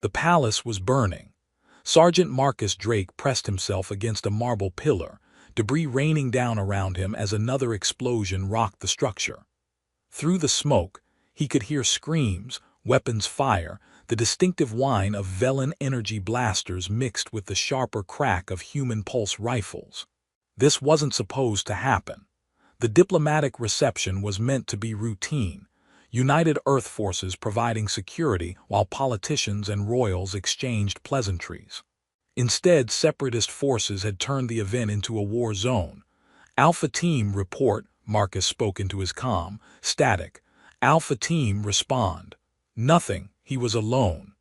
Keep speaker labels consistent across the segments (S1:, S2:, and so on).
S1: The palace was burning. Sergeant Marcus Drake pressed himself against a marble pillar, debris raining down around him as another explosion rocked the structure. Through the smoke, he could hear screams, weapons fire, the distinctive whine of Velen energy blasters mixed with the sharper crack of human pulse rifles. This wasn't supposed to happen. The diplomatic reception was meant to be routine, United Earth forces providing security while politicians and royals exchanged pleasantries. Instead, separatist forces had turned the event into a war zone. Alpha Team report, Marcus spoke into his comm. Static. Alpha Team respond. Nothing, he was alone.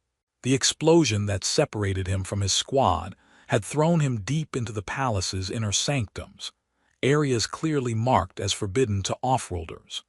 S1: The explosion that separated him from his squad had thrown him deep into the palace's inner sanctums, areas clearly marked as forbidden to off-worlders.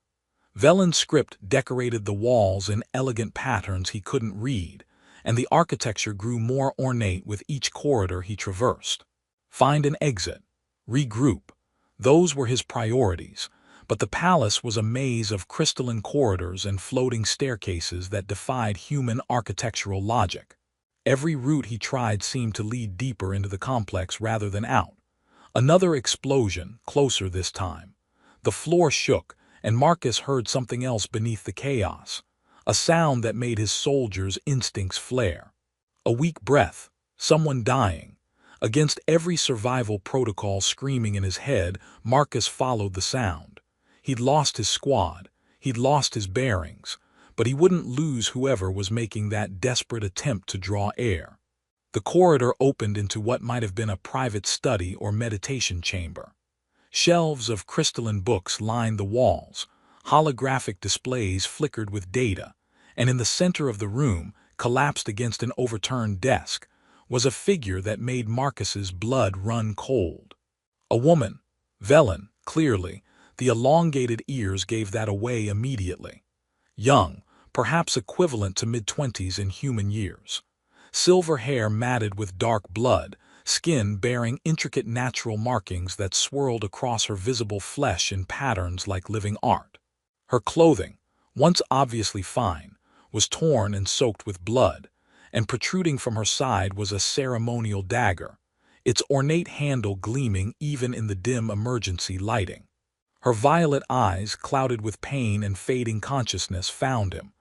S1: Velen's script decorated the walls in elegant patterns he couldn't read, and the architecture grew more ornate with each corridor he traversed. Find an exit. Regroup. Those were his priorities, but the palace was a maze of crystalline corridors and floating staircases that defied human architectural logic. Every route he tried seemed to lead deeper into the complex rather than out. Another explosion, closer this time. The floor shook, and Marcus heard something else beneath the chaos, a sound that made his soldiers' instincts flare. A weak breath, someone dying. Against every survival protocol screaming in his head, Marcus followed the sound. He'd lost his squad, he'd lost his bearings, but he wouldn't lose whoever was making that desperate attempt to draw air. The corridor opened into what might have been a private study or meditation chamber. Shelves of crystalline books lined the walls, holographic displays flickered with data, and in the center of the room, collapsed against an overturned desk, was a figure that made Marcus's blood run cold. A woman, Velen, clearly, the elongated ears gave that away immediately. Young, perhaps equivalent to mid-20s in human years. Silver hair matted with dark blood, skin bearing intricate natural markings that swirled across her visible flesh in patterns like living art. Her clothing, once obviously fine, was torn and soaked with blood, and protruding from her side was a ceremonial dagger, its ornate handle gleaming even in the dim emergency lighting. Her violet eyes, clouded with pain and fading consciousness, found him.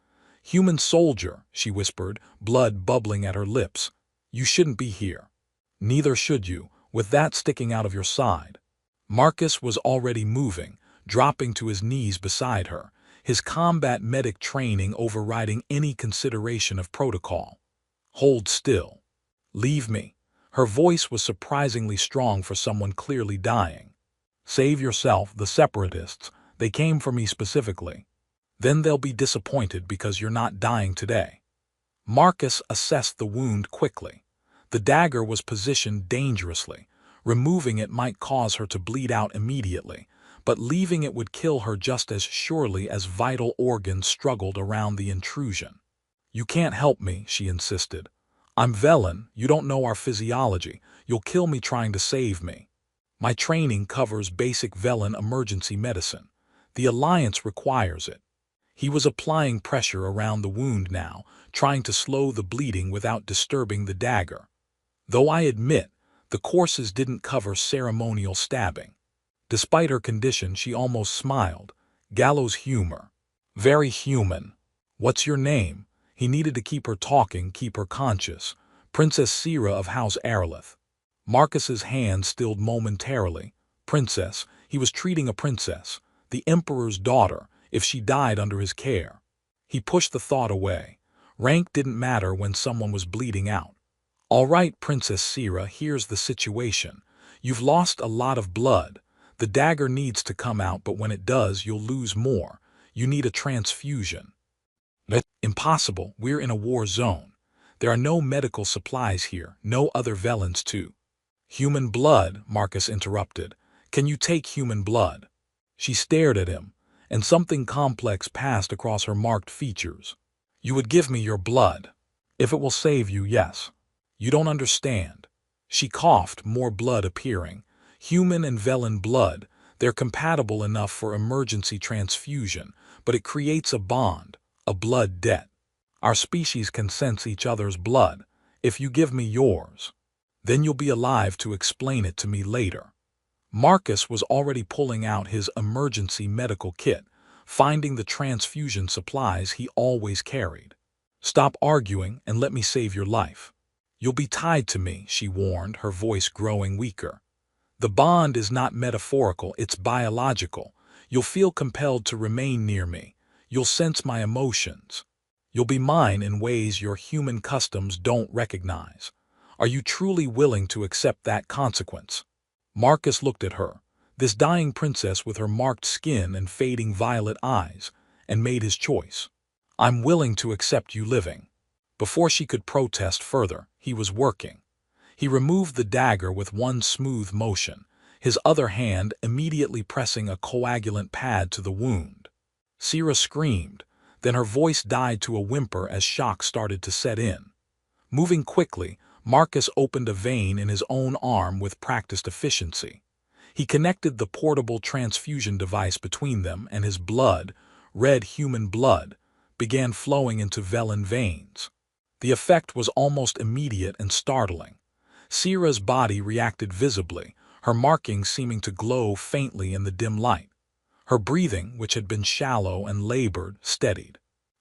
S1: "Human soldier," she whispered, blood bubbling at her lips. "You shouldn't be here." "Neither should you, with that sticking out of your side." Marcus was already moving, dropping to his knees beside her, his combat medic training overriding any consideration of protocol. "Hold still. Leave me." Her voice was surprisingly strong for someone clearly dying. "Save yourself, the separatists. They came for me specifically. Then they'll be disappointed because you're not dying today." Marcus assessed the wound quickly. The dagger was positioned dangerously. Removing it might cause her to bleed out immediately, but leaving it would kill her just as surely as vital organs struggled around the intrusion. "You can't help me," she insisted. "I'm Velen, you don't know our physiology. You'll kill me trying to save me." "My training covers basic Velen emergency medicine. The Alliance requires it." He was applying pressure around the wound now, trying to slow the bleeding without disturbing the dagger. "Though I admit, the courses didn't cover ceremonial stabbing." Despite her condition, she almost smiled. Gallows humor. "Very human. What's your name?" He needed to keep her talking, keep her conscious. "Princess Sira of House Aralith." Marcus's hand stilled momentarily. Princess. He was treating a princess, the Emperor's daughter, if she died under his care. He pushed the thought away. Rank didn't matter when someone was bleeding out. "All right, Princess Sira, here's the situation. You've lost a lot of blood. The dagger needs to come out, but when it does, you'll lose more. You need a transfusion." "Impossible. We're in a war zone. There are no medical supplies here, no other Velens too." "Human blood," Marcus interrupted. "Can you take human blood?" She stared at him, and something complex passed across her marked features. "You would give me your blood. If it will save you, yes." "You don't understand." She coughed, more blood appearing. "Human and Velen blood, they're compatible enough for emergency transfusion, but it creates a bond, a blood debt. Our species can sense each other's blood. If you give me yours, then you'll be alive to explain it to me later." Marcus was already pulling out his emergency medical kit, finding the transfusion supplies he always carried. "Stop arguing and let me save your life." "You'll be tied to me," she warned, her voice growing weaker. "The bond is not metaphorical, it's biological. You'll feel compelled to remain near me. You'll sense my emotions. You'll be mine in ways your human customs don't recognize. Are you truly willing to accept that consequence?" Marcus looked at her, this dying princess with her marked skin and fading violet eyes, and made his choice. "I'm willing to accept you living." Before she could protest further, he was working. He removed the dagger with one smooth motion, his other hand immediately pressing a coagulant pad to the wound. Sierra screamed, then her voice died to a whimper as shock started to set in. Moving quickly, Marcus opened a vein in his own arm with practiced efficiency. He connected the portable transfusion device between them, and his blood, red human blood, began flowing into Velen veins. The effect was almost immediate and startling. Sierra's body reacted visibly, her markings seeming to glow faintly in the dim light. Her breathing, which had been shallow and labored, steadied.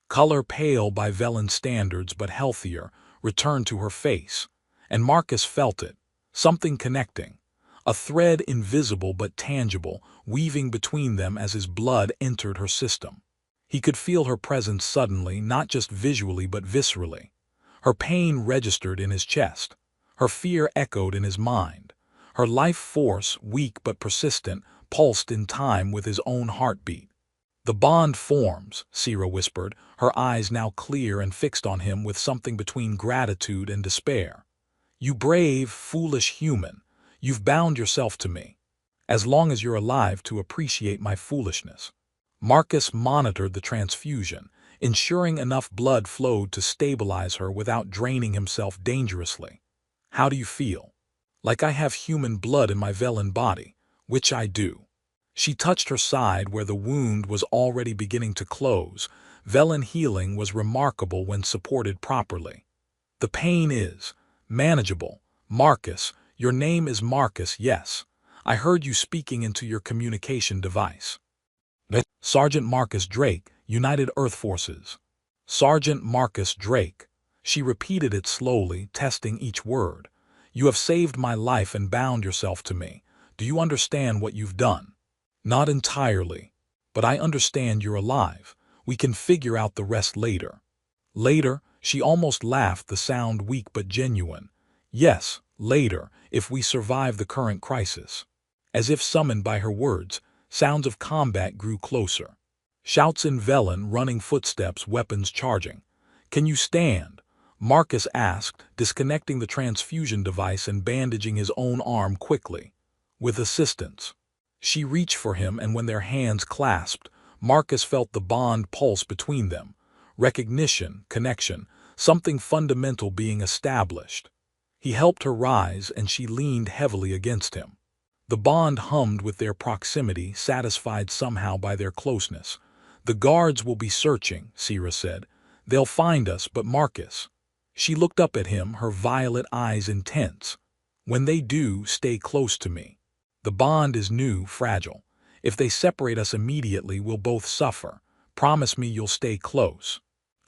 S1: Color pale by Velen standards but healthier, returned to her face, and Marcus felt it, something connecting, a thread invisible but tangible, weaving between them as his blood entered her system. He could feel her presence suddenly, not just visually but viscerally. Her pain registered in his chest. Her fear echoed in his mind. Her life force, weak but persistent, pulsed in time with his own heartbeat. "The bond forms," Sierra whispered, her eyes now clear and fixed on him with something between gratitude and despair. "You brave, foolish human, you've bound yourself to me. As long as you're alive to appreciate my foolishness." Marcus monitored the transfusion, ensuring enough blood flowed to stabilize her without draining himself dangerously. "How do you feel?" "Like I have human blood in my Velen body, which I do." She touched her side where the wound was already beginning to close. Velen healing was remarkable when supported properly. "The pain is manageable. Marcus, your name is Marcus, yes. I heard you speaking into your communication device." "Sergeant Marcus Drake, United Earth Forces." "Sergeant Marcus Drake." She repeated it slowly, testing each word. "You have saved my life and bound yourself to me. Do you understand what you've done?" "Not entirely. But I understand you're alive. We can figure out the rest later." "Later?" She almost laughed, the sound weak but genuine. "Yes, later, if we survive the current crisis." As if summoned by her words, sounds of combat grew closer. Shouts in Velen, running footsteps, weapons charging. "Can you stand?" Marcus asked, disconnecting the transfusion device and bandaging his own arm quickly. "With assistance." She reached for him, and when their hands clasped, Marcus felt the bond pulse between them. Recognition, connection, something fundamental being established. He helped her rise, and she leaned heavily against him. The bond hummed with their proximity, satisfied somehow by their closeness. "The guards will be searching," Sierra said. "They'll find us, but Marcus." She looked up at him, her violet eyes intense. "When they do, stay close to me. The bond is new, fragile. If they separate us immediately, we'll both suffer. Promise me you'll stay close."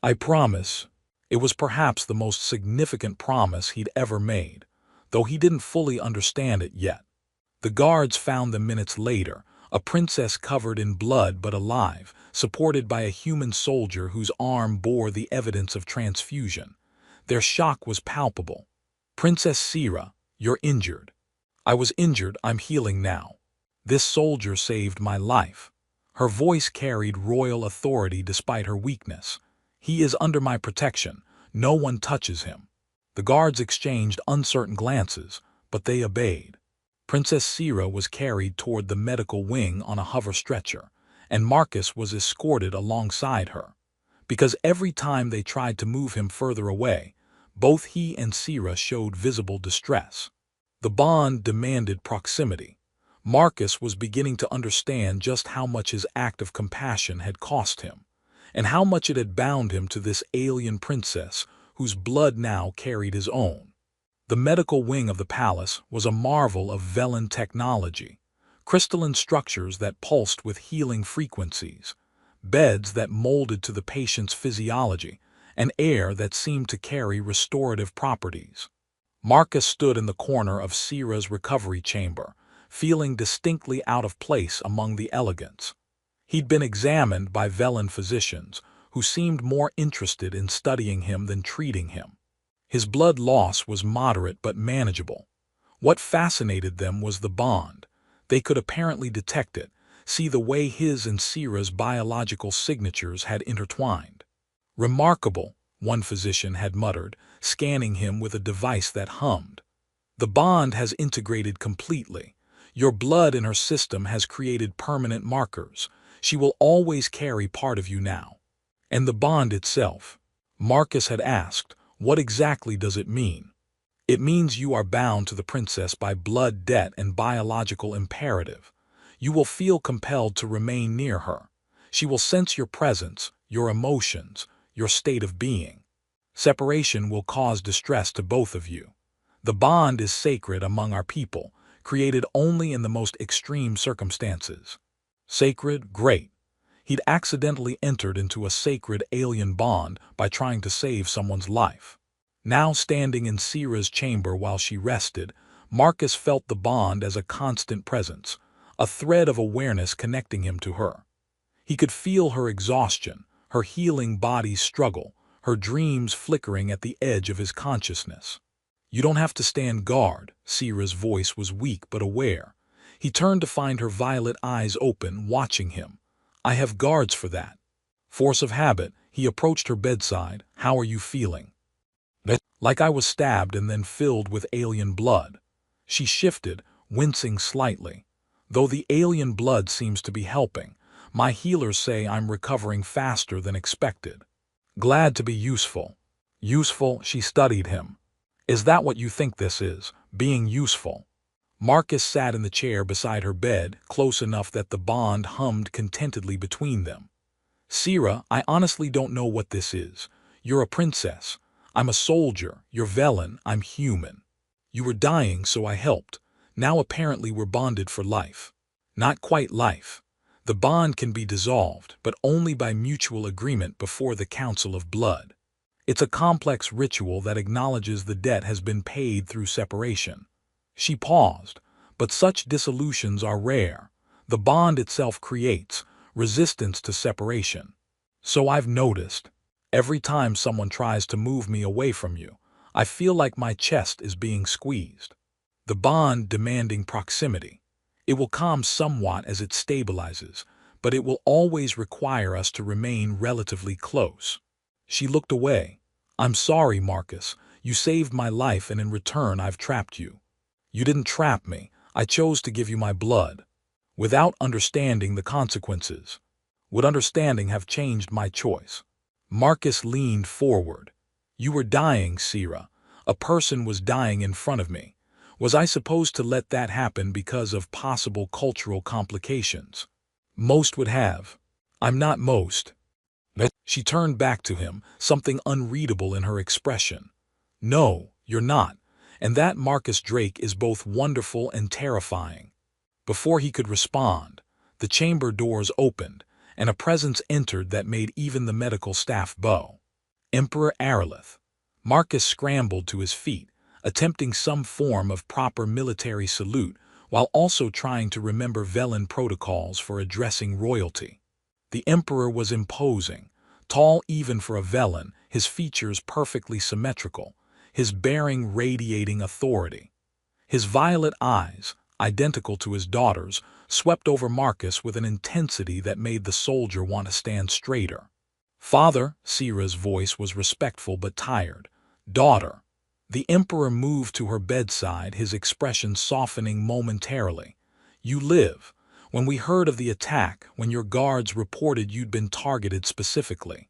S1: "I promise." It was perhaps the most significant promise he'd ever made, though he didn't fully understand it yet. The guards found them minutes later, a princess covered in blood but alive, supported by a human soldier whose arm bore the evidence of transfusion. Their shock was palpable. "Princess Sierra, you're injured." "I was injured, I'm healing now. This soldier saved my life." Her voice carried royal authority despite her weakness. "He is under my protection. No one touches him." The guards exchanged uncertain glances, but they obeyed. Princess Sierra was carried toward the medical wing on a hover stretcher, and Marcus was escorted alongside her. Because every time they tried to move him further away, both he and Sierra showed visible distress. The bond demanded proximity. Marcus was beginning to understand just how much his act of compassion had cost him, and how much it had bound him to this alien princess whose blood now carried his own. The medical wing of the palace was a marvel of Velen technology, crystalline structures that pulsed with healing frequencies, beds that molded to the patient's physiology, and air that seemed to carry restorative properties. Marcus stood in the corner of Sira's recovery chamber, feeling distinctly out of place among the elegants. He'd been examined by Velen physicians, who seemed more interested in studying him than treating him. His blood loss was moderate but manageable. What fascinated them was the bond. They could apparently detect it, see the way his and Sira's biological signatures had intertwined. Remarkable, one physician had muttered, scanning him with a device that hummed. The bond has integrated completely. Your blood in her system has created permanent markers. She will always carry part of you now. And the bond itself? Marcus had asked, what exactly does it mean? It means you are bound to the princess by blood debt and biological imperative. You will feel compelled to remain near her. She will sense your presence, your emotions, your state of being. Separation will cause distress to both of you. The bond is sacred among our people, created only in the most extreme circumstances. Sacred? Great. He'd accidentally entered into a sacred alien bond by trying to save someone's life. Now standing in Sira's chamber while she rested, Marcus felt the bond as a constant presence, a thread of awareness connecting him to her. He could feel her exhaustion, her healing body's struggle, her dreams flickering at the edge of his consciousness. You don't have to stand guard, Sira's voice was weak but aware. He turned to find her violet eyes open, watching him. I have guards for that. Force of habit, he approached her bedside. How are you feeling? Like I was stabbed and then filled with alien blood. She shifted, wincing slightly. Though the alien blood seems to be helping, my healers say I'm recovering faster than expected. Glad to be useful. Useful, she studied him. Is that what you think this is, being useful? Marcus sat in the chair beside her bed, close enough that the bond hummed contentedly between them. Sira, I honestly don't know what this is. You're a princess. I'm a soldier. You're Velen. I'm human. You were dying, so I helped. Now apparently we're bonded for life. Not quite life. The bond can be dissolved, but only by mutual agreement before the Council of Blood. It's a complex ritual that acknowledges the debt has been paid through separation. She paused, but such dissolutions are rare. The bond itself creates resistance to separation. So I've noticed, every time someone tries to move me away from you, I feel like my chest is being squeezed. The bond demanding proximity. It will calm somewhat as it stabilizes, but it will always require us to remain relatively close. She looked away. I'm sorry, Marcus. You saved my life and in return I've trapped you. You didn't trap me. I chose to give you my blood. Without understanding the consequences. Would understanding have changed my choice? Marcus leaned forward. You were dying, Sira. A person was dying in front of me. Was I supposed to let that happen because of possible cultural complications? Most would have. I'm not most. She turned back to him, something unreadable in her expression. No, you're not. And that Marcus Drake is both wonderful and terrifying. Before he could respond, the chamber doors opened, and a presence entered that made even the medical staff bow. Emperor Arilith. Marcus scrambled to his feet, attempting some form of proper military salute, while also trying to remember Velen protocols for addressing royalty. The Emperor was imposing, tall even for a Velen, his features perfectly symmetrical, his bearing radiating authority. His violet eyes, identical to his daughter's, swept over Marcus with an intensity that made the soldier want to stand straighter. Father, Sira's voice was respectful but tired. Daughter. The Emperor moved to her bedside, his expression softening momentarily. You live. When we heard of the attack, when your guards reported you'd been targeted specifically.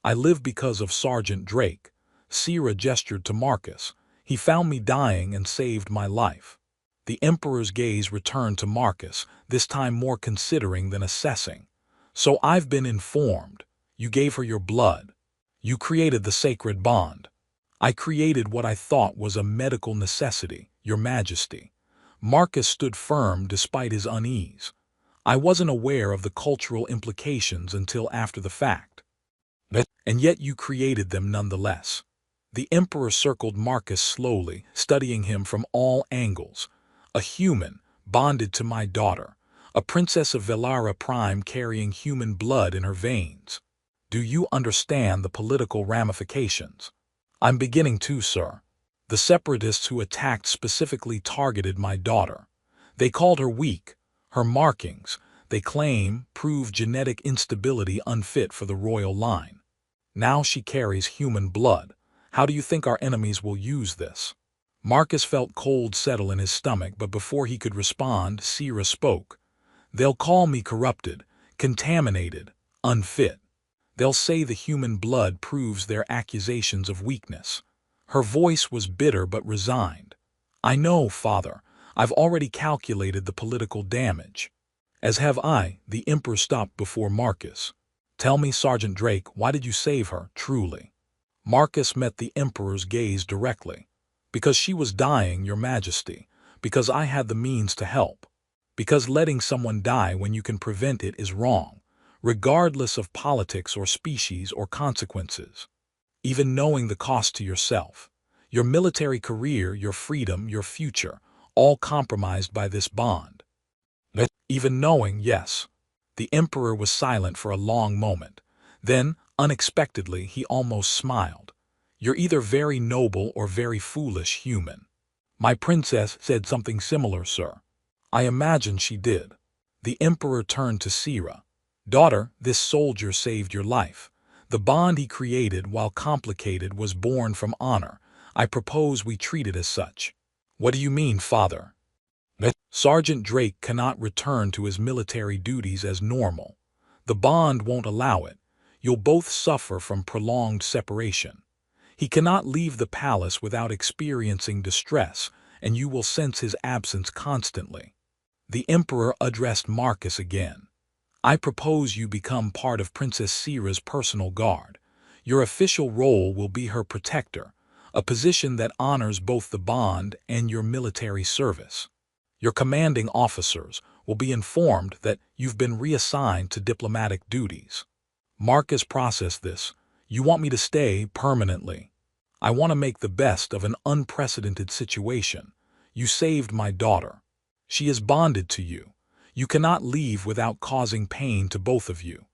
S1: I live because of Sergeant Drake. Sira gestured to Marcus. He found me dying and saved my life. The Emperor's gaze returned to Marcus, this time more considering than assessing. So I've been informed. You gave her your blood. You created the sacred bond. I created what I thought was a medical necessity, Your Majesty. Marcus stood firm despite his unease. I wasn't aware of the cultural implications until after the fact. And yet you created them nonetheless. The Emperor circled Marcus slowly, studying him from all angles. A human, bonded to my daughter. A princess of Velara Prime carrying human blood in her veins. Do you understand the political ramifications? I'm beginning to, sir. The separatists who attacked specifically targeted my daughter. They called her weak. Her markings, they claim, prove genetic instability unfit for the royal line. Now she carries human blood. How do you think our enemies will use this? Marcus felt cold settle in his stomach, but before he could respond, Sira spoke. They'll call me corrupted, contaminated, unfit. They'll say the human blood proves their accusations of weakness. Her voice was bitter but resigned. I know, Father. I've already calculated the political damage. As have I. The Emperor stopped before Marcus. Tell me, Sergeant Drake, why did you save her, truly? Marcus met the Emperor's gaze directly. Because she was dying, Your Majesty. Because I had the means to help. Because letting someone die when you can prevent it is wrong, regardless of politics or species or consequences. Even knowing the cost to yourself, your military career, your freedom, your future, all compromised by this bond. Even knowing, yes. The Emperor was silent for a long moment. Then, unexpectedly, he almost smiled. You're either very noble or very foolish human. My princess said something similar, sir. I imagine she did. The Emperor turned to Sira. Daughter, this soldier saved your life. The bond he created, while complicated, was born from honor. I propose we treat it as such. What do you mean, Father? Sergeant Drake cannot return to his military duties as normal. The bond won't allow it. You'll both suffer from prolonged separation. He cannot leave the palace without experiencing distress, and you will sense his absence constantly. The Emperor addressed Marcus again. I propose you become part of Princess Sira's personal guard. Your official role will be her protector, a position that honors both the bond and your military service. Your commanding officers will be informed that you've been reassigned to diplomatic duties. Marcus processed this. You want me to stay permanently? I want to make the best of an unprecedented situation. You saved my daughter. She is bonded to you. You cannot leave without causing pain to both of you.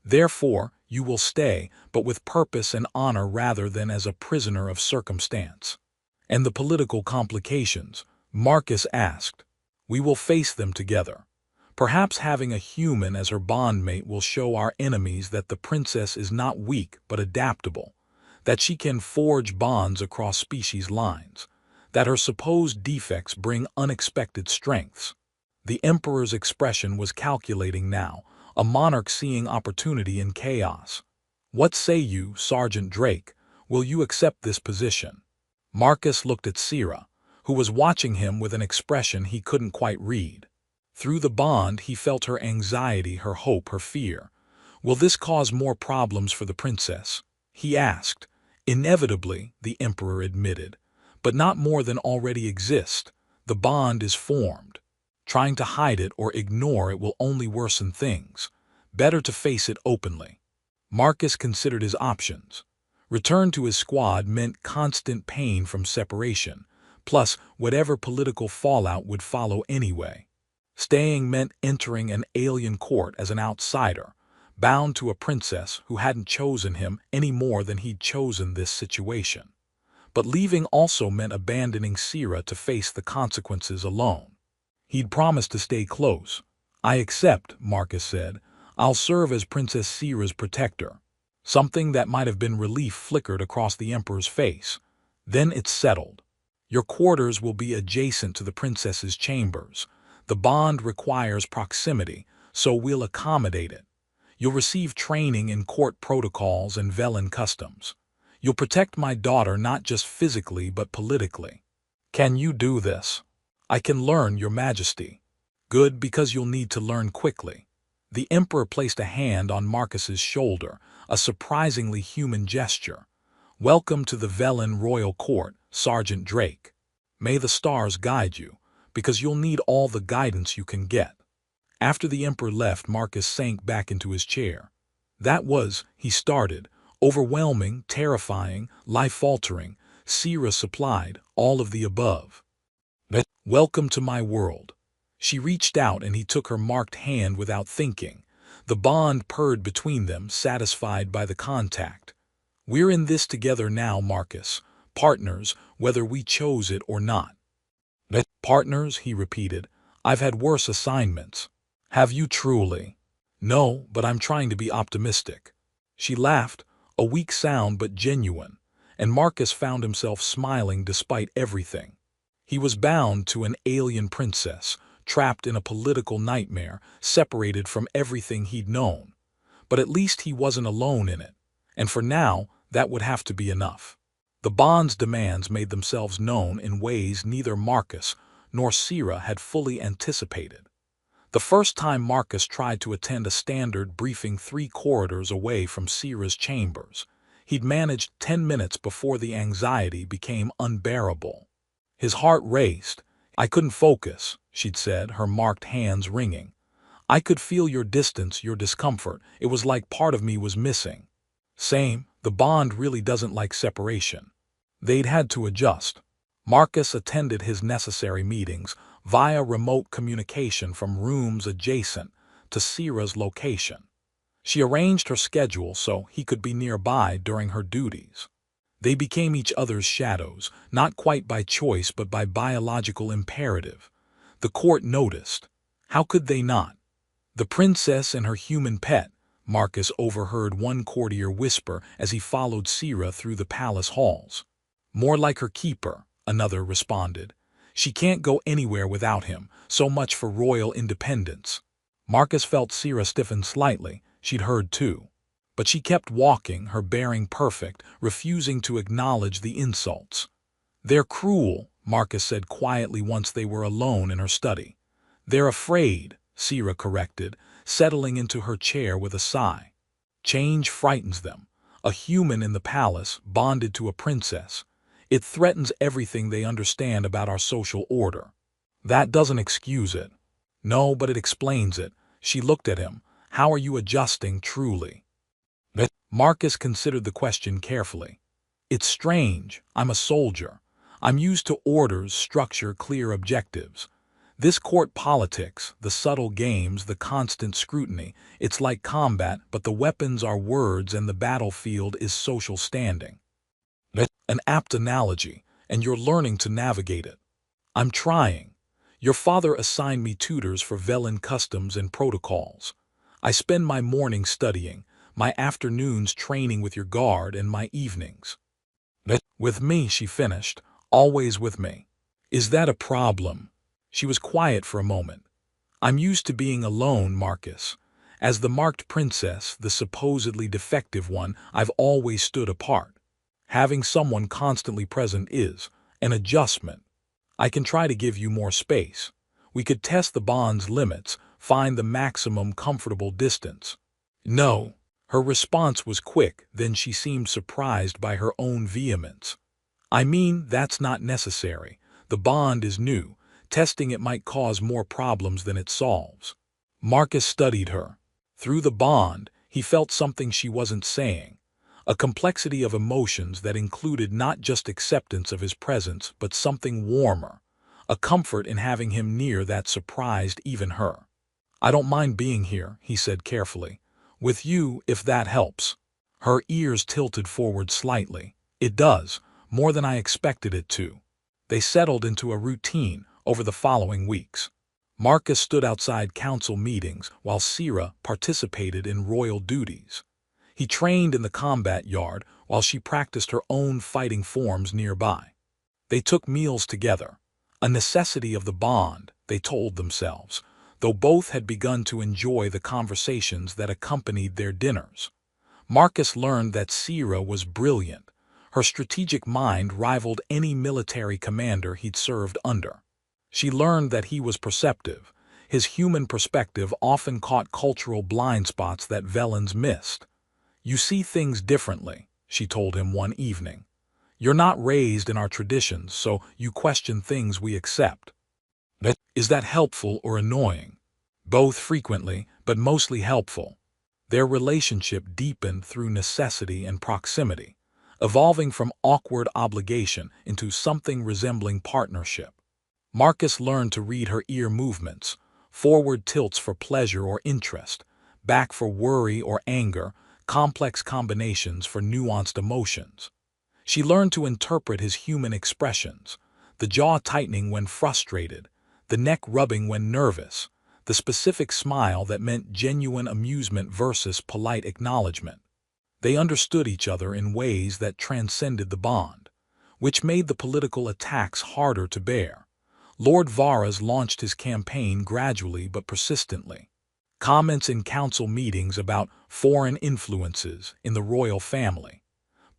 S1: Therefore, you will stay, but with purpose and honor rather than as a prisoner of circumstance. And the political complications, Marcus asked. We will face them together. Perhaps having a human as her bondmate will show our enemies that the princess is not weak but adaptable, that she can forge bonds across species lines, that her supposed defects bring unexpected strengths. The Emperor's expression was calculating now, a monarch seeing opportunity in chaos. What say you, Sergeant Drake? Will you accept this position? Marcus looked at Sira, who was watching him with an expression he couldn't quite read. Through the bond, he felt her anxiety, her hope, her fear. Will this cause more problems for the princess? He asked. Inevitably, the Emperor admitted, but not more than already exist. The bond is formed. Trying to hide it or ignore it will only worsen things. Better to face it openly. Marcus considered his options. Return to his squad meant constant pain from separation, plus whatever political fallout would follow anyway. Staying meant entering an alien court as an outsider, bound to a princess who hadn't chosen him any more than he'd chosen this situation. But leaving also meant abandoning Sira to face the consequences alone. He'd promised to stay close. I accept, Marcus said. I'll serve as Princess Sira's protector. Something that might have been relief flickered across the Emperor's face. Then it's settled. Your quarters will be adjacent to the princess's chambers. The bond requires proximity, so we'll accommodate it. You'll receive training in court protocols and Velen customs. You'll protect my daughter not just physically but politically. Can you do this? I can learn, Your Majesty. Good, because you'll need to learn quickly. The Emperor placed a hand on Marcus's shoulder, a surprisingly human gesture. "Welcome to the Velen Royal Court, Sergeant Drake. May the stars guide you, because you'll need all the guidance you can get." After the Emperor left, Marcus sank back into his chair. "That was," he started, "overwhelming, terrifying, life-altering. Sira supplied all of the above. But welcome to my world." She reached out and he took her marked hand without thinking. The bond purred between them, satisfied by the contact. "We're in this together now, Marcus. Partners, whether we chose it or not." "But partners," he repeated. "I've had worse assignments." "Have you truly?" "No, but I'm trying to be optimistic." She laughed, a weak sound but genuine, and Marcus found himself smiling despite everything. He was bound to an alien princess, trapped in a political nightmare, separated from everything he'd known. But at least he wasn't alone in it, and for now, that would have to be enough. The bond's demands made themselves known in ways neither Marcus nor Sira had fully anticipated. The first time Marcus tried to attend a standard briefing 3 corridors away from Sira's chambers, he'd managed 10 minutes before the anxiety became unbearable. His heart raced. "I couldn't focus," she'd said, her marked hands ringing. "I could feel your distance, your discomfort. It was like part of me was missing." Same, the bond really doesn't like separation. They'd had to adjust. Marcus attended his necessary meetings via remote communication from rooms adjacent to Sira's location. She arranged her schedule so he could be nearby during her duties. They became each other's shadows, not quite by choice but by biological imperative. The court noticed. How could they not? "The princess and her human pet," Marcus overheard one courtier whisper as he followed Sira through the palace halls. "More like her keeper," another responded. "She can't go anywhere without him, so much for royal independence." Marcus felt Sira stiffen slightly. She'd heard too. But she kept walking, her bearing perfect, refusing to acknowledge the insults. "They're cruel," Marcus said quietly once they were alone in her study. "They're afraid," Sira corrected, settling into her chair with a sigh. "Change frightens them. A human in the palace, bonded to a princess. It threatens everything they understand about our social order." "That doesn't excuse it." "No, but it explains it." She looked at him. "How are you adjusting, truly?" Marcus considered the question carefully. "It's strange. I'm a soldier. I'm used to orders, structure, clear objectives. This court politics, the subtle games, the constant scrutiny, it's like combat, but the weapons are words and the battlefield is social standing." "An apt analogy, and you're learning to navigate it." "I'm trying. Your father assigned me tutors for Velen customs and protocols. I spend my mornings studying, my afternoons training with your guard, and my evenings." "With me," she finished, "always with me." "Is that a problem?" She was quiet for a moment. "I'm used to being alone, Marcus. As the marked princess, the supposedly defective one, I've always stood apart. Having someone constantly present is an adjustment. I can try to give you more space. We could test the bond's limits, find the maximum comfortable distance." "No." Her response was quick, then she seemed surprised by her own vehemence. "I mean, that's not necessary. The bond is new. Testing it might cause more problems than it solves." Marcus studied her. Through the bond, he felt something she wasn't saying. A complexity of emotions that included not just acceptance of his presence, but something warmer. A comfort in having him near that surprised even her. "I don't mind being here," he said carefully. "With you, if that helps." Her ears tilted forward slightly. "It does, more than I expected it to." They settled into a routine over the following weeks. Marcus stood outside council meetings while Sira participated in royal duties. He trained in the combat yard while she practiced her own fighting forms nearby. They took meals together, a necessity of the bond, they told themselves, though both had begun to enjoy the conversations that accompanied their dinners. Marcus learned that Sira was brilliant. Her strategic mind rivaled any military commander he'd served under. She learned that he was perceptive. His human perspective often caught cultural blind spots that Velens missed. "You see things differently," she told him one evening. "You're not raised in our traditions, so you question things we accept." Is that helpful or annoying? Both frequently, but mostly helpful. Their relationship deepened through necessity and proximity, evolving from awkward obligation into something resembling partnership. Marcus learned to read her ear movements, forward tilts for pleasure or interest, back for worry or anger, complex combinations for nuanced emotions. She learned to interpret his human expressions, the jaw tightening when frustrated, the neck rubbing when nervous, the specific smile that meant genuine amusement versus polite acknowledgement. They understood each other in ways that transcended the bond, which made the political attacks harder to bear. Lord Varys launched his campaign gradually but persistently. Comments in council meetings about foreign influences in the royal family,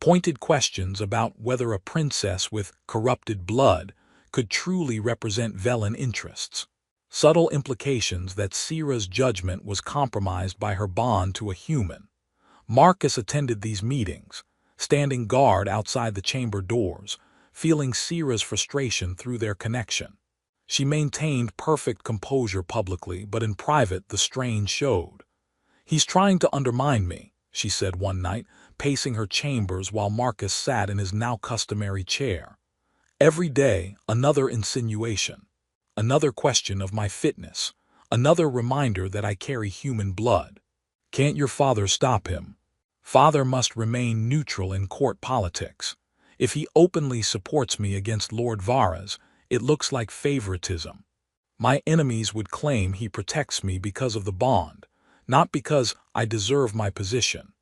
S1: pointed questions about whether a princess with corrupted blood could truly represent Velen interests, subtle implications that Syrah's judgment was compromised by her bond to a human. Marcus attended these meetings, standing guard outside the chamber doors, feeling Syrah's frustration through their connection. She maintained perfect composure publicly, but in private the strain showed. "He's trying to undermine me," she said one night, pacing her chambers while Marcus sat in his now customary chair. "Every day, another insinuation, another question of my fitness, another reminder that I carry human blood. Can't your father stop him? Father must remain neutral in court politics. If he openly supports me against Lord Varys, it looks like favoritism. My enemies would claim he protects me because of the bond, not because I deserve my position.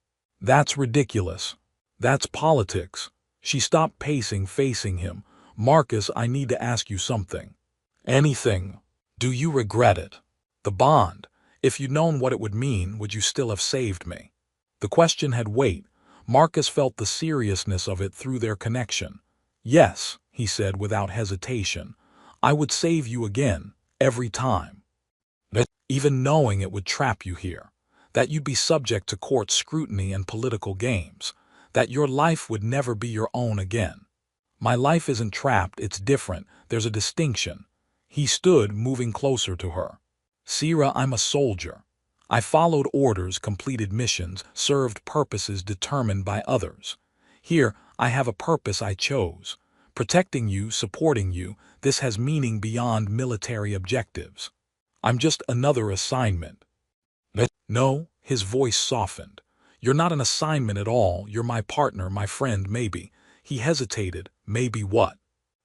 S1: That's ridiculous. That's politics." She stopped pacing, facing him. "Marcus, I need to ask you something." "Anything. Do you regret it? The bond. If you'd known what it would mean, would you still have saved me?" The question had weight. Marcus felt the seriousness of it through their connection. "Yes," he said without hesitation. "I would save you again, every time. Even knowing it would trap you here, that you'd be subject to court scrutiny and political games, that your life would never be your own again. My life isn't trapped, it's different, there's a distinction." He stood, moving closer to her. "Syrah, I'm a soldier. I followed orders, completed missions, served purposes determined by others. Here, I have a purpose I chose. Protecting you, supporting you, this has meaning beyond military objectives. I'm just another assignment." "No," his voice softened. "You're not an assignment at all, you're my partner, my friend, maybe." He hesitated. Maybe what?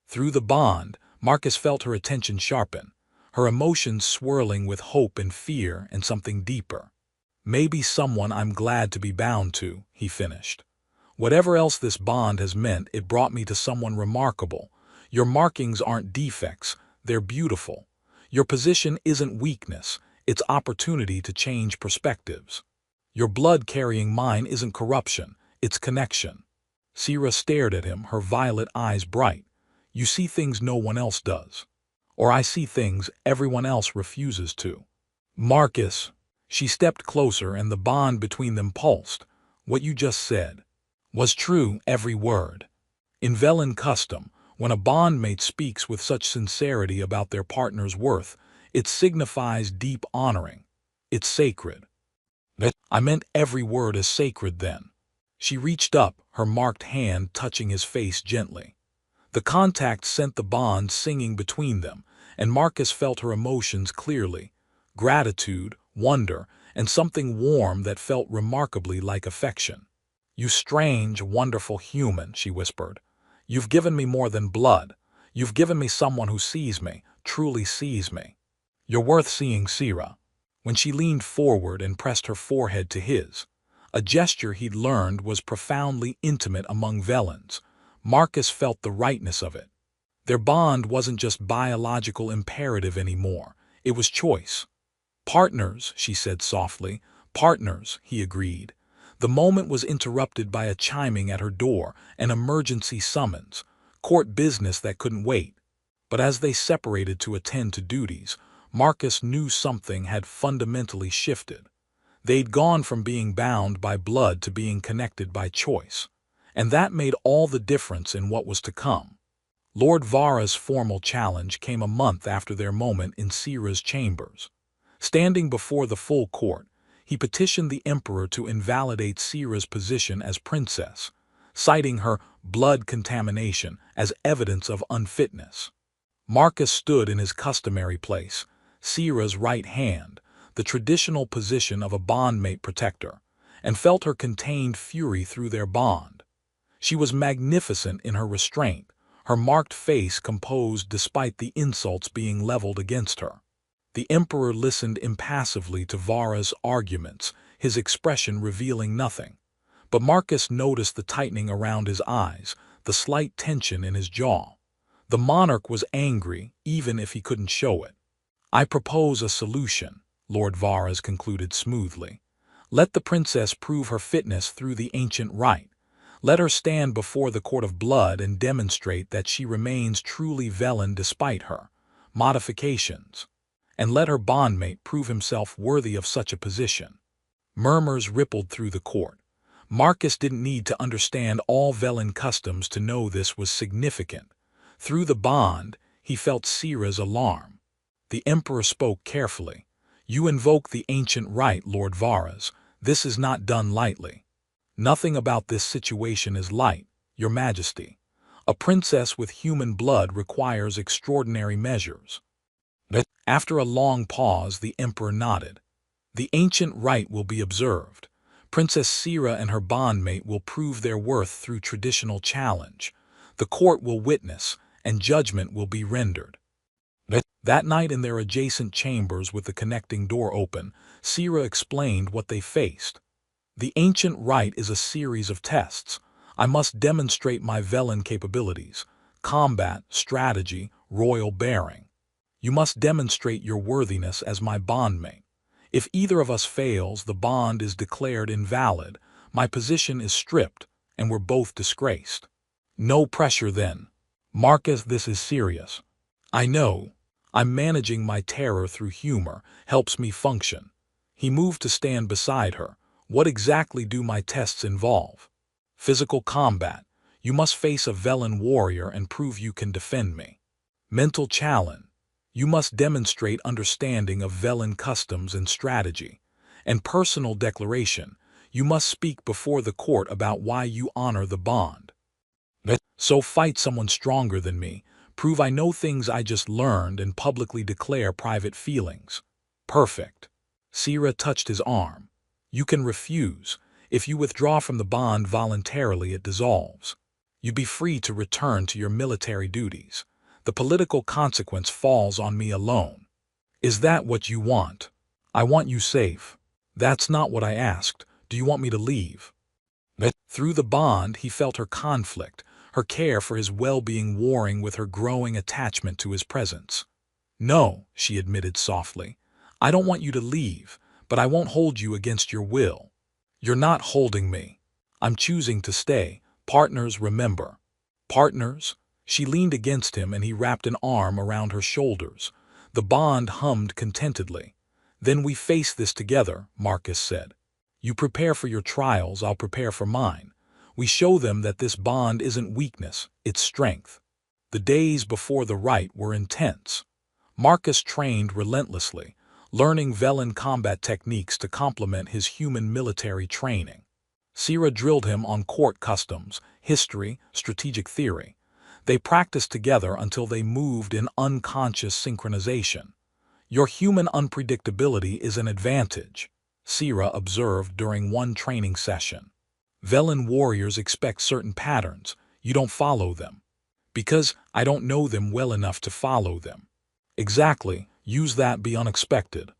S1: Through the bond, Marcus felt her attention sharpen, her emotions swirling with hope and fear and something deeper. "Maybe someone I'm glad to be bound to," he finished. "Whatever else this bond has meant, it brought me to someone remarkable. Your markings aren't defects, they're beautiful. Your position isn't weakness, it's opportunity to change perspectives. Your blood carrying mine isn't corruption, it's connection." Syrah stared at him, her violet eyes bright. "You see things no one else does. Or I see things everyone else refuses to." "Marcus." She stepped closer and the bond between them pulsed. "What you just said was true, every word. In Velen custom, when a bondmate speaks with such sincerity about their partner's worth, it signifies deep honoring. It's sacred." "I meant every word is sacred then." She reached up, her marked hand touching his face gently. The contact sent the bond singing between them, and Marcus felt her emotions clearly: gratitude, wonder, and something warm that felt remarkably like affection. "You strange, wonderful human," she whispered. "You've given me more than blood. You've given me someone who sees me, truly sees me. You're worth seeing, Syrah." When she leaned forward and pressed her forehead to his, a gesture he'd learned was profoundly intimate among Velens, Marcus felt the rightness of it. Their bond wasn't just biological imperative anymore, it was choice. "Partners," she said softly. "Partners," he agreed. The moment was interrupted by a chiming at her door, an emergency summons, court business that couldn't wait. But as they separated to attend to duties, Marcus knew something had fundamentally shifted. They'd gone from being bound by blood to being connected by choice, and that made all the difference in what was to come. Lord Vara's formal challenge came a month after their moment in Sira's chambers. Standing before the full court, he petitioned the emperor to invalidate Sira's position as princess, citing her blood contamination as evidence of unfitness. Marcus stood in his customary place, Sira's right hand, the traditional position of a bondmate protector, and felt her contained fury through their bond. She was magnificent in her restraint, her marked face composed despite the insults being leveled against her. The emperor listened impassively to Vara's arguments, his expression revealing nothing. But Marcus noticed the tightening around his eyes, the slight tension in his jaw. The monarch was angry, even if he couldn't show it. "I propose a solution," Lord Varas concluded smoothly. "Let the princess prove her fitness through the ancient rite. Let her stand before the court of blood and demonstrate that she remains truly Velen despite her modifications. And let her bondmate prove himself worthy of such a position." Murmurs rippled through the court. Marcus didn't need to understand all Velen customs to know this was significant. Through the bond, he felt Sira's alarm. The emperor spoke carefully. "You invoke the ancient rite, Lord Varas. This is not done lightly. Nothing about this situation is light, Your Majesty. A princess with human blood requires extraordinary measures." After a long pause, the emperor nodded. "The ancient rite will be observed. Princess Sira and her bondmate will prove their worth through traditional challenge. The court will witness, and judgment will be rendered." That night in their adjacent chambers with the connecting door open, Sira explained what they faced. "The ancient rite is a series of tests. I must demonstrate my Velen capabilities, combat, strategy, royal bearing. You must demonstrate your worthiness as my bondmate. If either of us fails, the bond is declared invalid, my position is stripped, and we're both disgraced." "No pressure then." "Marcus, this is serious." "I know. I'm managing my terror through humor, helps me function." He moved to stand beside her. "What exactly do my tests involve?" "Physical combat. You must face a Velen warrior and prove you can defend me." "Mental challenge. You must demonstrate understanding of Velen customs and strategy." "And personal declaration. You must speak before the court about why you honor the bond." "So fight someone stronger than me, prove I know things I just learned, and publicly declare private feelings." "Perfect." Sira touched his arm. "You can refuse. If you withdraw from the bond voluntarily, it dissolves. You'd be free to return to your military duties. The political consequence falls on me alone." "Is that what you want?" "I want you safe." "That's not what I asked. Do you want me to leave?" Through the bond, he felt her conflict, her care for his well-being warring with her growing attachment to his presence. "No," she admitted softly. "I don't want you to leave, but I won't hold you against your will." "You're not holding me. I'm choosing to stay. Partners, remember." "Partners?" She leaned against him and he wrapped an arm around her shoulders. The bond hummed contentedly. "Then we face this together," Marcus said. "You prepare for your trials, I'll prepare for mine. We show them that this bond isn't weakness, it's strength." The days before the rite were intense. Marcus trained relentlessly, learning Velen combat techniques to complement his human military training. Sira drilled him on court customs, history, strategic theory. They practiced together until they moved in unconscious synchronization. "Your human unpredictability is an advantage," Sira observed during one training session. "Velen warriors expect certain patterns. You don't follow them." "Because I don't know them well enough to follow them." "Exactly. Use that, be unexpected."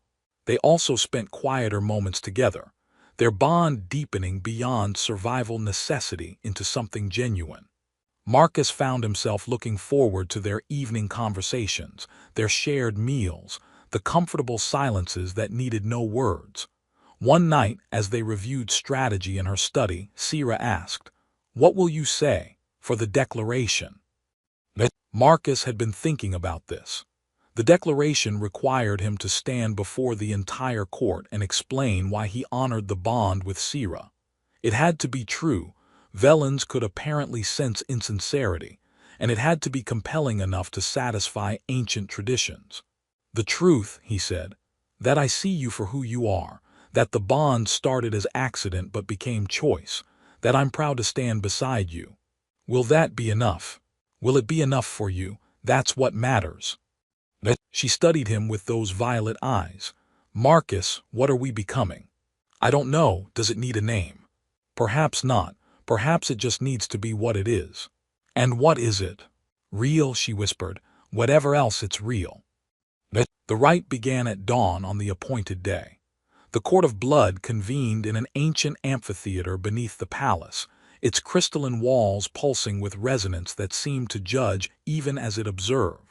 S1: They also spent quieter moments together, their bond deepening beyond survival necessity into something genuine. Marcus found himself looking forward to their evening conversations, their shared meals, the comfortable silences that needed no words. One night, as they reviewed strategy in her study, Sira asked, "What will you say for the declaration?" Marcus had been thinking about this. The declaration required him to stand before the entire court and explain why he honored the bond with Sira. It had to be true. Velens could apparently sense insincerity, and it had to be compelling enough to satisfy ancient traditions. The truth, he said, that I see you for who you are, that the bond started as accident but became choice, that I'm proud to stand beside you. Will that be enough? Will it be enough for you? That's what matters. She studied him with those violet eyes. Marcus, what are we becoming? I don't know. Does it need a name? Perhaps not. Perhaps it just needs to be what it is. And what is it? Real, she whispered. Whatever else, it's real. The rite began at dawn on the appointed day. The court of blood convened in an ancient amphitheater beneath the palace, its crystalline walls pulsing with resonance that seemed to judge even as it observed.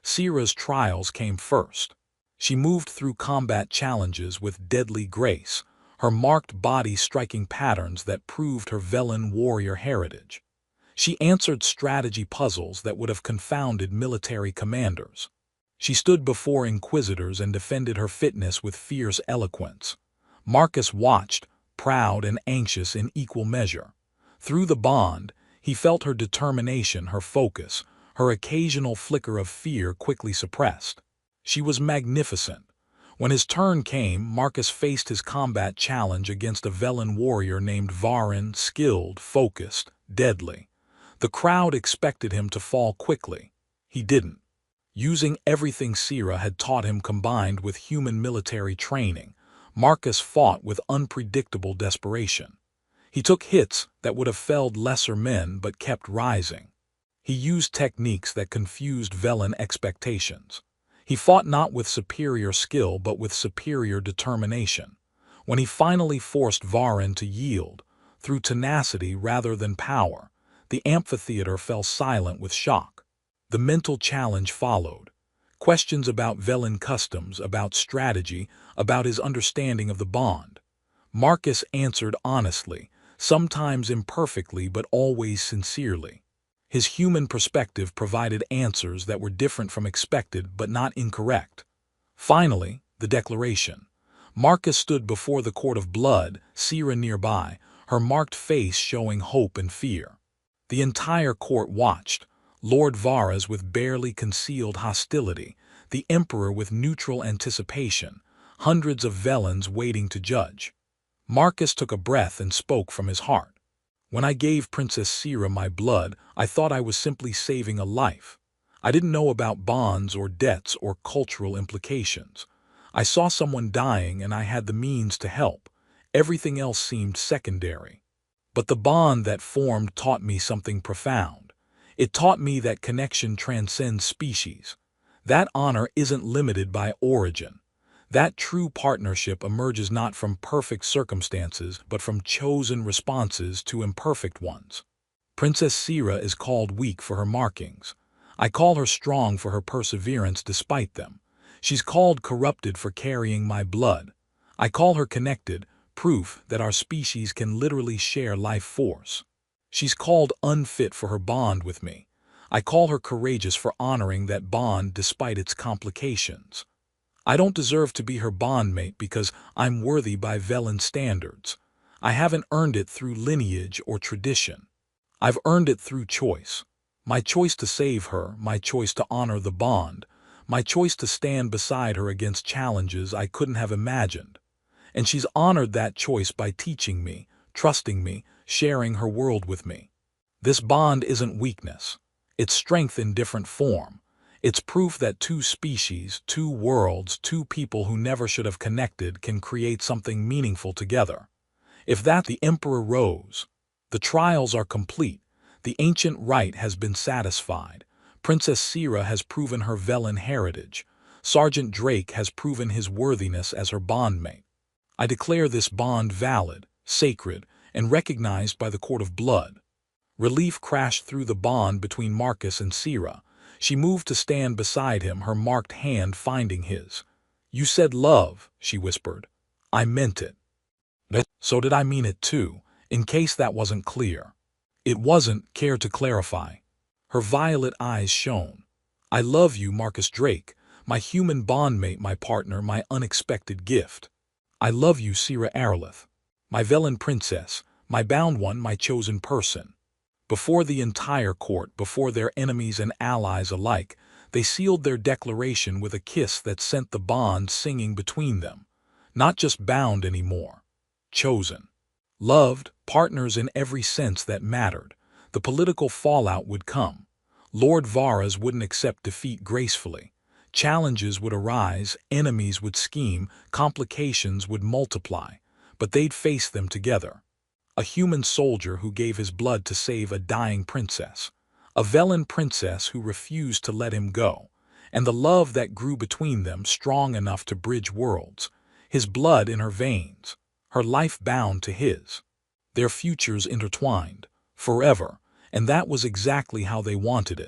S1: Sira's trials came first. She moved through combat challenges with deadly grace, her marked body striking patterns that proved her Velen warrior heritage. She answered strategy puzzles that would have confounded military commanders. She stood before inquisitors and defended her fitness with fierce eloquence. Marcus watched, proud and anxious in equal measure. Through the bond, he felt her determination, her focus, her occasional flicker of fear quickly suppressed. She was magnificent. When his turn came, Marcus faced his combat challenge against a Velen warrior named Varin, skilled, focused, deadly. The crowd expected him to fall quickly. He didn't. Using everything Sira had taught him combined with human military training, Marcus fought with unpredictable desperation. He took hits that would have felled lesser men but kept rising. He used techniques that confused Velen expectations. He fought not with superior skill but with superior determination. When he finally forced Varin to yield, through tenacity rather than power, the amphitheater fell silent with shock. The mental challenge followed. Questions about Velen customs, about strategy, about his understanding of the bond. Marcus answered honestly, sometimes imperfectly but always sincerely. His human perspective provided answers that were different from expected but not incorrect. Finally, the declaration. Marcus stood before the court of blood, Sira nearby, her marked face showing hope and fear. The entire court watched. Lord Varas with barely concealed hostility, the Emperor with neutral anticipation, hundreds of Velens waiting to judge. Marcus took a breath and spoke from his heart. When I gave Princess Sira my blood, I thought I was simply saving a life. I didn't know about bonds or debts or cultural implications. I saw someone dying and I had the means to help. Everything else seemed secondary. But the bond that formed taught me something profound. It taught me that connection transcends species. That honor isn't limited by origin. That true partnership emerges not from perfect circumstances, but from chosen responses to imperfect ones. Princess Sira is called weak for her markings. I call her strong for her perseverance despite them. She's called corrupted for carrying my blood. I call her connected, proof that our species can literally share life force. She's called unfit for her bond with me. I call her courageous for honoring that bond despite its complications. I don't deserve to be her bondmate because I'm worthy by Velen standards. I haven't earned it through lineage or tradition. I've earned it through choice. My choice to save her, my choice to honor the bond, my choice to stand beside her against challenges I couldn't have imagined. And she's honored that choice by teaching me, trusting me, sharing her world with me. This bond isn't weakness. It's strength in different form. It's proof that two species, two worlds, two people who never should have connected can create something meaningful together. If that the Emperor rose, the trials are complete. The ancient rite has been satisfied. Princess Sira has proven her Velen heritage. Sergeant Drake has proven his worthiness as her bondmate. I declare this bond valid, sacred, and recognized by the court of blood. Relief crashed through the bond between Marcus and Sira. She moved to stand beside him, her marked hand finding his. You said love, she whispered. I meant it. So did I mean it too, in case that wasn't clear. It wasn't, care to clarify. Her violet eyes shone. I love you, Marcus Drake. My human bondmate, my partner, my unexpected gift. I love you, Sira Aralith. My Velen princess, my bound one, my chosen person. Before the entire court, before their enemies and allies alike, they sealed their declaration with a kiss that sent the bond singing between them. Not just bound anymore. Chosen. Loved, partners in every sense that mattered. The political fallout would come. Lord Varas wouldn't accept defeat gracefully. Challenges would arise, enemies would scheme, complications would multiply. But they'd face them together. A human soldier who gave his blood to save a dying princess. A Velen princess who refused to let him go. And the love that grew between them strong enough to bridge worlds. His blood in her veins. Her life bound to his. Their futures intertwined. Forever. And that was exactly how they wanted it.